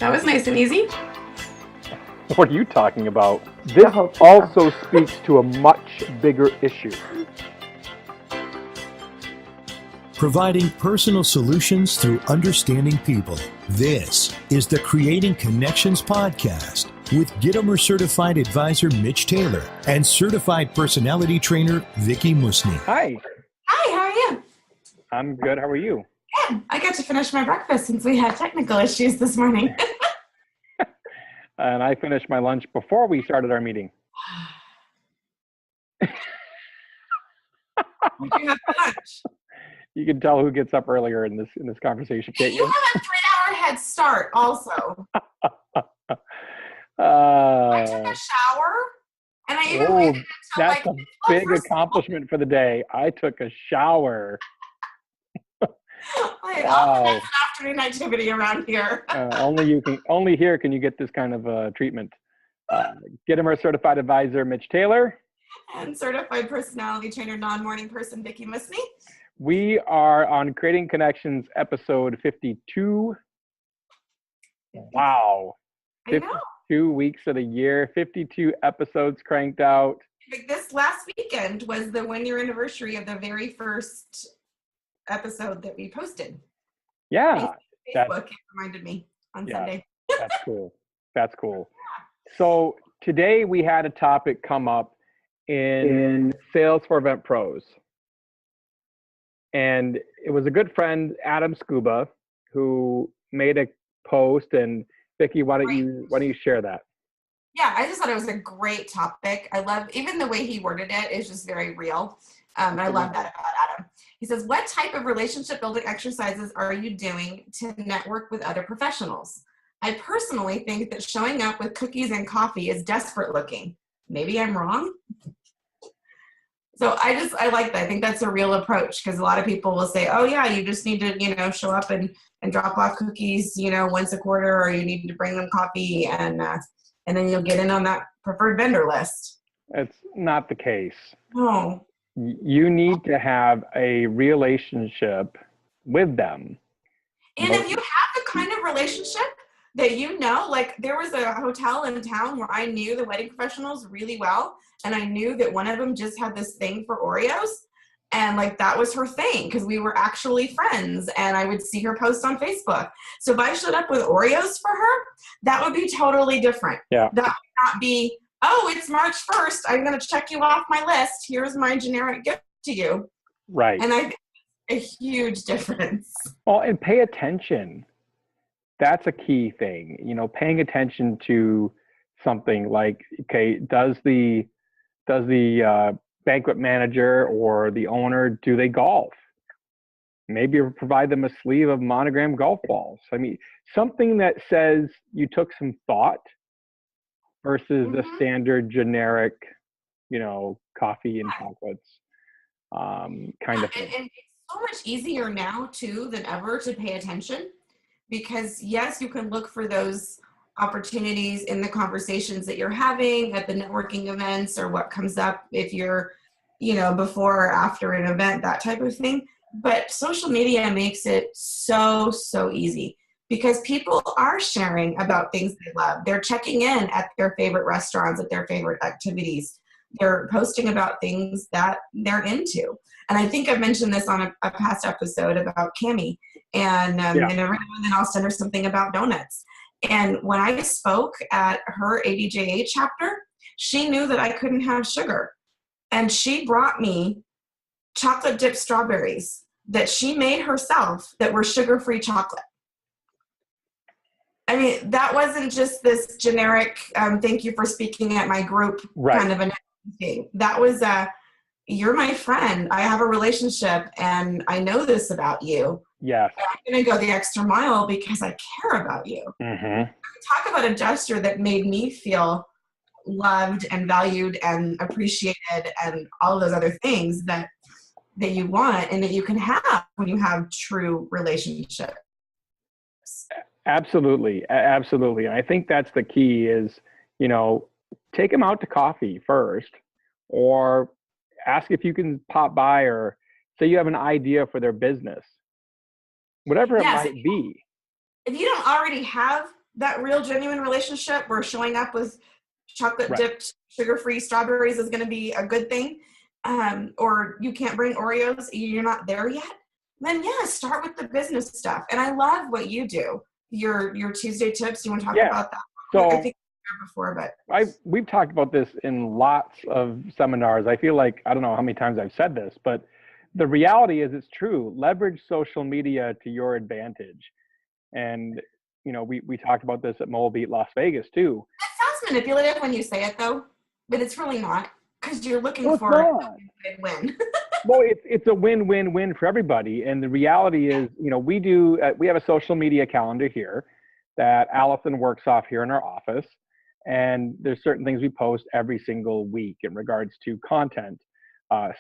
That was nice and easy. What are you talking about? This also speaks to a much bigger issue. Providing personal solutions through understanding people. This is the Creating Connections podcast with Gitomer certified advisor Mitch Taylor and certified personality trainer Vickie Musni. Hi. Hi, how are you? I'm good. How are you? Good. I got to finish my breakfast since we had technical issues this morning. And I finished my lunch before we started our meeting. What did you have for lunch? You can tell who gets up earlier in this conversation, can't You you? have a 3-hour head start also. I took a shower and I even waited until that's a big accomplishment for the day. I took a shower. Wow. That's an afternoon activity around here. Only here can you get this kind of treatment. Gitomer certified advisor Mitch Taylor. And certified personality trainer, non-morning person, Vickie Musni. We are on Creating Connections, episode 52. Wow. 52 weeks of the year, 52 episodes cranked out. This last weekend was the 1-year anniversary of the very first episode that we posted. Yeah. Facebook reminded me on Sunday. That's cool. That's cool. So today we had a topic come up in Sales for Event Pros. And it was a good friend, Adam Scuba, who made a post. And Vickie, why don't you share that? Yeah, I just thought it was a great topic. I love, even the way he worded it is just very real. I love that about Adam. He says, what type of relationship building exercises are you doing to network with other professionals? I personally think that showing up with cookies and coffee is desperate looking. Maybe I'm wrong. So I like that. I think that's a real approach because a lot of people will say, oh yeah, you just need to, show up and drop off cookies, once a quarter, or you need to bring them coffee and then you'll get in on that preferred vendor list. It's not the case. No. You need to have a relationship with them. And if you have the kind of relationship that like there was a hotel in town where I knew the wedding professionals really well, and I knew that one of them just had this thing for Oreos, and that was her thing because we were actually friends, and I would see her post on Facebook. So if I showed up with Oreos for her, that would be totally different. Yeah. That would not be, oh, it's March 1st. I'm going to check you off my list. Here's my generic gift to you. Right. And I think a huge difference. Well, and pay attention. That's a key thing, paying attention to something like, okay, does the banquet manager or the owner, do they golf? Maybe provide them a sleeve of monogrammed golf balls. I mean, something that says you took some thought versus the standard generic, coffee and chocolates kind of thing. And it's so much easier now, too, than ever to pay attention. Because yes, you can look for those opportunities in the conversations that you're having at the networking events or what comes up if you're, before or after an event, that type of thing. But social media makes it so easy because people are sharing about things they love. They're checking in at their favorite restaurants, at their favorite activities. They're posting about things that they're into. And I think I've mentioned this on a past episode about Cammie. And every now and then I'll send her something about donuts. And when I spoke at her ADJA chapter, she knew that I couldn't have sugar. And she brought me chocolate dipped strawberries that she made herself that were sugar-free chocolate. I mean, that wasn't just this generic, thank you for speaking at my group kind of a thing. That was you're my friend. I have a relationship and I know this about you. Yeah. I'm going to go the extra mile because I care about you. Mm-hmm. Talk about a gesture that made me feel loved and valued and appreciated and all of those other things that you want and that you can have when you have true relationships. Absolutely. Absolutely. And I think that's the key is, take them out to coffee first, or ask if you can pop by, or say you have an idea for their business, whatever it might be. If you don't already have that real genuine relationship where showing up with chocolate dipped sugar-free strawberries is going to be a good thing, or you can't bring Oreos, you're not there yet, then yeah, start with the business stuff. And I love what you do, your Tuesday tips. You want to talk about that? So I think before, but we've talked about this in lots of seminars. I feel like, I don't know how many times I've said this, but the reality is it's true. Leverage social media to your advantage. And, you know, we talked about this at Mobile Beat Las Vegas too. That sounds manipulative when you say it though, but it's really not, because you're looking for a win-win. Well, it's a win-win-win for everybody. And the reality is, you know, we have a social media calendar here that Allison works off here in our office. And there's certain things we post every single week in regards to content.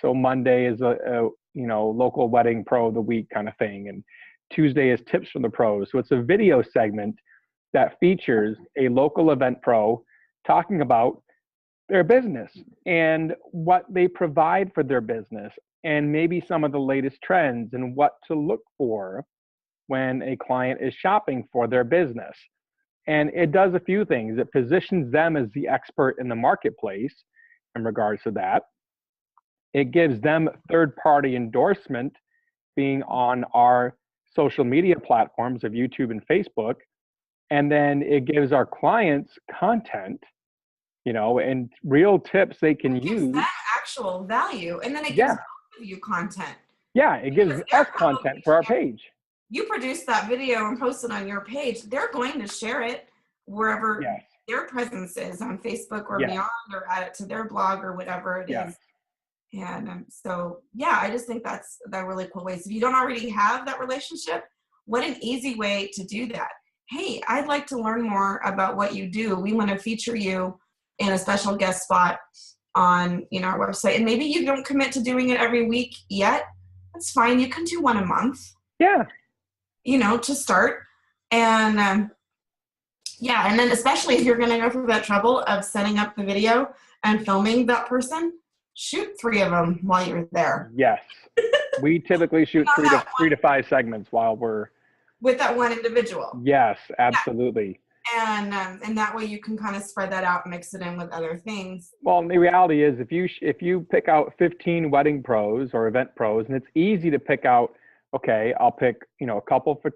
So Monday is a local wedding pro of the week kind of thing. And Tuesday is tips from the pros. So it's a video segment that features a local event pro talking about their business and what they provide for their business, and maybe some of the latest trends and what to look for when a client is shopping for their business. And it does a few things. It positions them as the expert in the marketplace in regards to that. It gives them third-party endorsement being on our social media platforms of YouTube and Facebook. And then it gives our clients content, you know, and real tips they can use. That actual value. And then it gives you content. Yeah, it gives us content for our page. You produce that video and post it on your page, they're going to share it wherever their presence is, on Facebook or beyond, or add it to their blog or whatever it is. And so, yeah, I just think that's a really cool way. So if you don't already have that relationship, what an easy way to do that. Hey, I'd like to learn more about what you do. We want to feature you in a special guest spot on, you know, our website. And maybe you don't commit to doing it every week yet. That's fine. You can do one a month. Yeah. You know, to start. And and then especially if you're going to go through that trouble of setting up the video and filming that person, shoot 3 of them while you're there. Yes. We typically shoot 3 to 5 segments while we're with that one individual. Yes, absolutely. Yeah. And that way you can kind of spread that out and mix it in with other things. Well, the reality is if you pick out 15 wedding pros or event pros, and it's easy to pick out, okay, I'll pick, you know,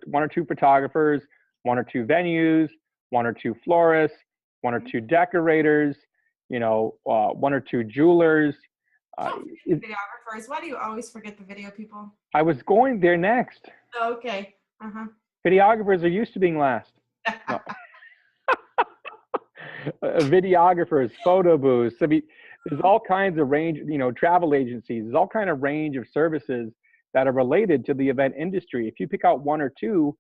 one or two photographers, 1 or 2 venues, 1 or 2 florists, 1 or 2 decorators, you know, 1 or 2 jewelers. Videographers. Why do you always forget the video people? I was going there next. Oh, okay. Videographers are used to being last. No. Videographers, photo booths. I mean, there's all kinds of range, you know, travel agencies. There's all kind of range of services that are related to the event industry. If you pick out 1 or 2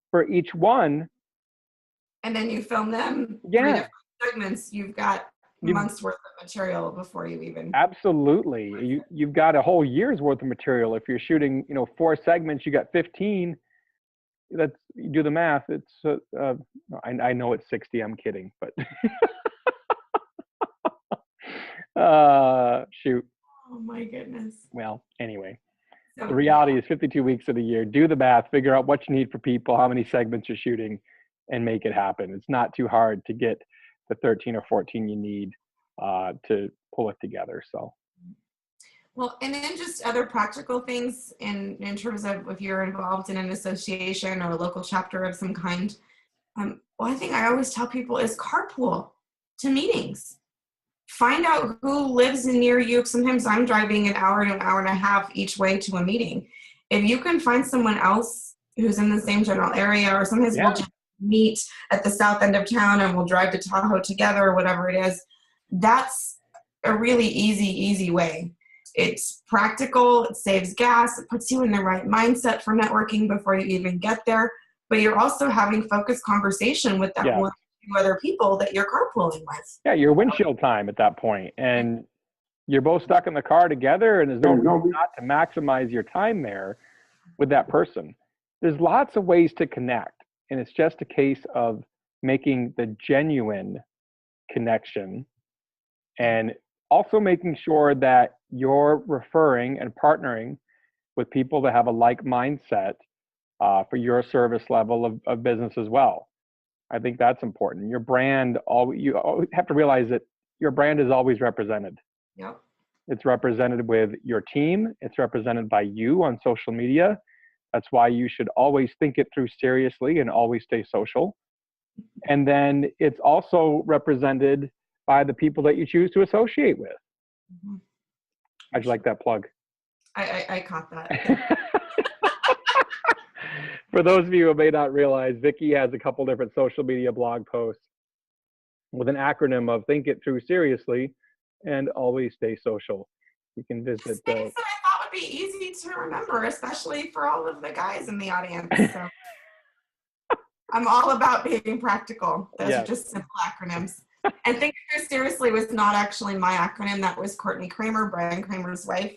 for each one, and then you film them 3 different segments, you've got months worth of material before you even. Absolutely. You've got a whole year's worth of material. If you're shooting, you know, 4 segments, you got 15. You do the math. It's I know it's 60. I'm kidding, but shoot. Oh my goodness. Well, anyway, the reality is 52 weeks of the year. Do the math. Figure out what you need for people, how many segments you're shooting, and make it happen. It's not too hard to get the 13 or 14 you need to pull it together. So. Well, and then just other practical things in terms of if you're involved in an association or a local chapter of some kind. One thing I always tell people is carpool to meetings. Find out who lives near you. Sometimes I'm driving an hour to an hour and a half each way to a meeting. If you can find someone else who's in the same general area, or sometimes we'll just meet at the south end of town and we'll drive to Tahoe together or whatever it is, that's a really easy way. It's practical, it saves gas, it puts you in the right mindset for networking before you even get there, but you're also having focused conversation with that 1 or 2 other people that you're carpooling with. Yeah, your windshield time at that point, and you're both stuck in the car together, and there's no reason not to maximize your time there with that person. There's lots of ways to connect, and it's just a case of making the genuine connection and also making sure that you're referring and partnering with people that have a like mindset for your service level of business as well. I think that's important. Your brand, you always have to realize that your brand is always represented. Yep. It's represented with your team. It's represented by you on social media. That's why you should always think it through seriously and always stay social. And then it's also represented by the people that you choose to associate with. Mm-hmm. How'd you like that plug? I caught that. For those of you who may not realize, Vickie has a couple different social media blog posts with an acronym of Think It Through Seriously and Always Stay Social. You can visit. Things that I thought would be easy to remember, especially for all of the guys in the audience. So I'm all about being practical. Those are just simple acronyms. And Think It Through Seriously was not actually my acronym. That was Courtney Kramer, Brian Kramer's wife.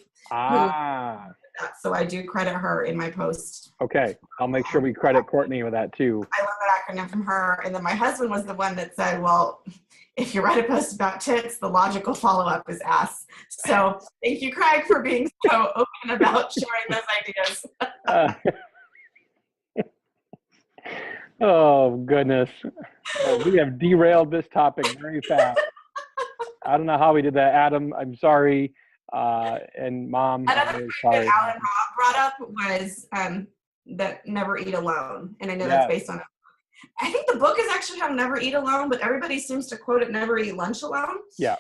So I do credit her in my post. Okay. I'll make sure we credit Courtney with that too. I love that acronym from her. And then my husband was the one that said, well, if you write a post about tits, the logical follow-up is ass. So thank you, Craig, for being so open about sharing those ideas. Oh, goodness. We have derailed this topic very fast. I don't know how we did that. Adam, I'm sorry. And Mom, another I'm thing sorry. that Alan Robb brought up was that Never Eat Alone. And I know that's based on it. I think the book is actually how Never Eat Alone, but everybody seems to quote it Never Eat Lunch Alone. Yeah.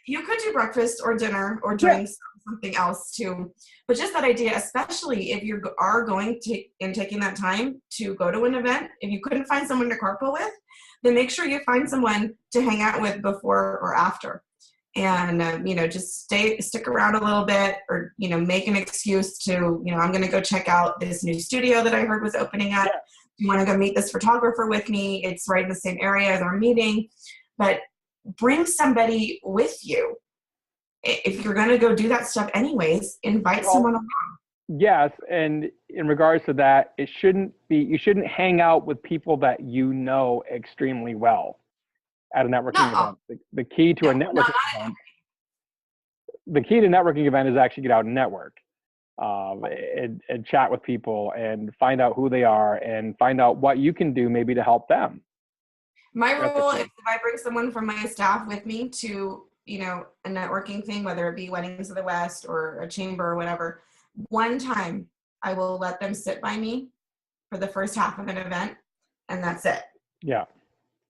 You could do breakfast or dinner or drinks or something else too. But just that idea, especially if you are going to and taking that time to go to an event, if you couldn't find someone to carpool with, then make sure you find someone to hang out with before or after. And, just stick around a little bit or, make an excuse to, I'm going to go check out this new studio that I heard was opening up. You want to go meet this photographer with me? It's right in the same area as our meeting. But bring somebody with you. If you're going to go do that stuff anyways, invite someone along. Yes, and in regards to that, you shouldn't hang out with people that you know extremely well at a networking event. The key to a networking event, the key to networking event is actually get out and network. And chat with people and find out who they are and find out what you can do maybe to help them. My rule is if I bring someone from my staff with me to, a networking thing, whether it be Weddings of the West or a chamber or whatever, one time I will let them sit by me for the first half of an event and that's it. Yeah.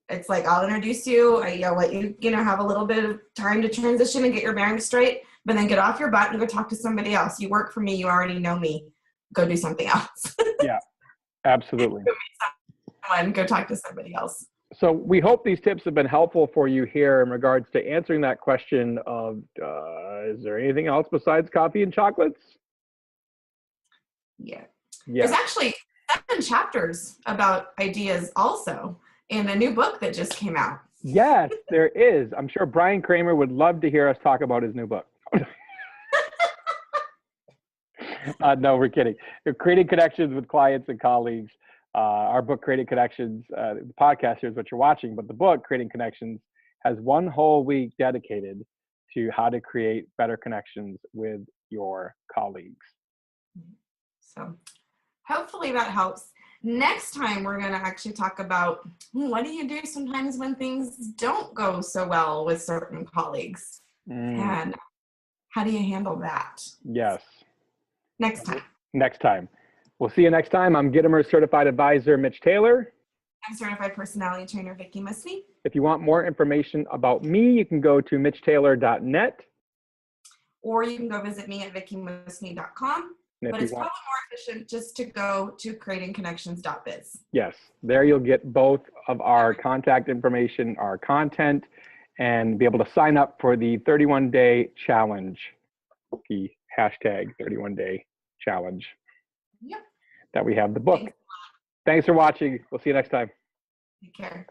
It's like, I'll introduce you, I'll let you, have a little bit of time to transition and get your bearings straight. But then get off your butt and go talk to somebody else. You work for me. You already know me. Go do something else. Yeah, absolutely. Go talk to somebody else. So we hope these tips have been helpful for you here in regards to answering that question of, is there anything else besides coffee and chocolates? Yeah. There's actually 7 chapters about ideas also in a new book that just came out. Yes, there is. I'm sure Brian Kramer would love to hear us talk about his new book. No, we're kidding. Creating connections with clients and colleagues. Our book, Creating Connections, the podcast here is what you're watching, but the book, Creating Connections, has one whole week dedicated to how to create better connections with your colleagues. So hopefully that helps. Next time, we're going to actually talk about what do you do sometimes when things don't go so well with certain colleagues? And how do you handle that? Yes. Next time. We'll see you next time. I'm Gitomer Certified Advisor Mitch Taylor. I'm Certified Personality Trainer Vickie Musni. If you want more information about me, you can go to mitchtaylor.net. Or you can go visit me at vickiemusni.com. But it's probably more efficient just to go to creatingconnections.biz. Yes, there you'll get both of our contact information, our content, and be able to sign up for the 31-day challenge, the hashtag 31-day challenge. Yep. That we have the book. Thanks for watching. We'll see you next time. Take care.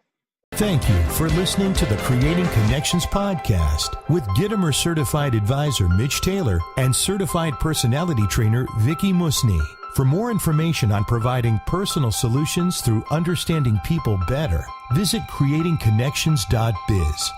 Thank you for listening to the Creating Connections podcast with Gitomer Certified Advisor Mitch Taylor and Certified Personality Trainer Vickie Musni. For more information on providing personal solutions through understanding people better, visit creatingconnections.biz.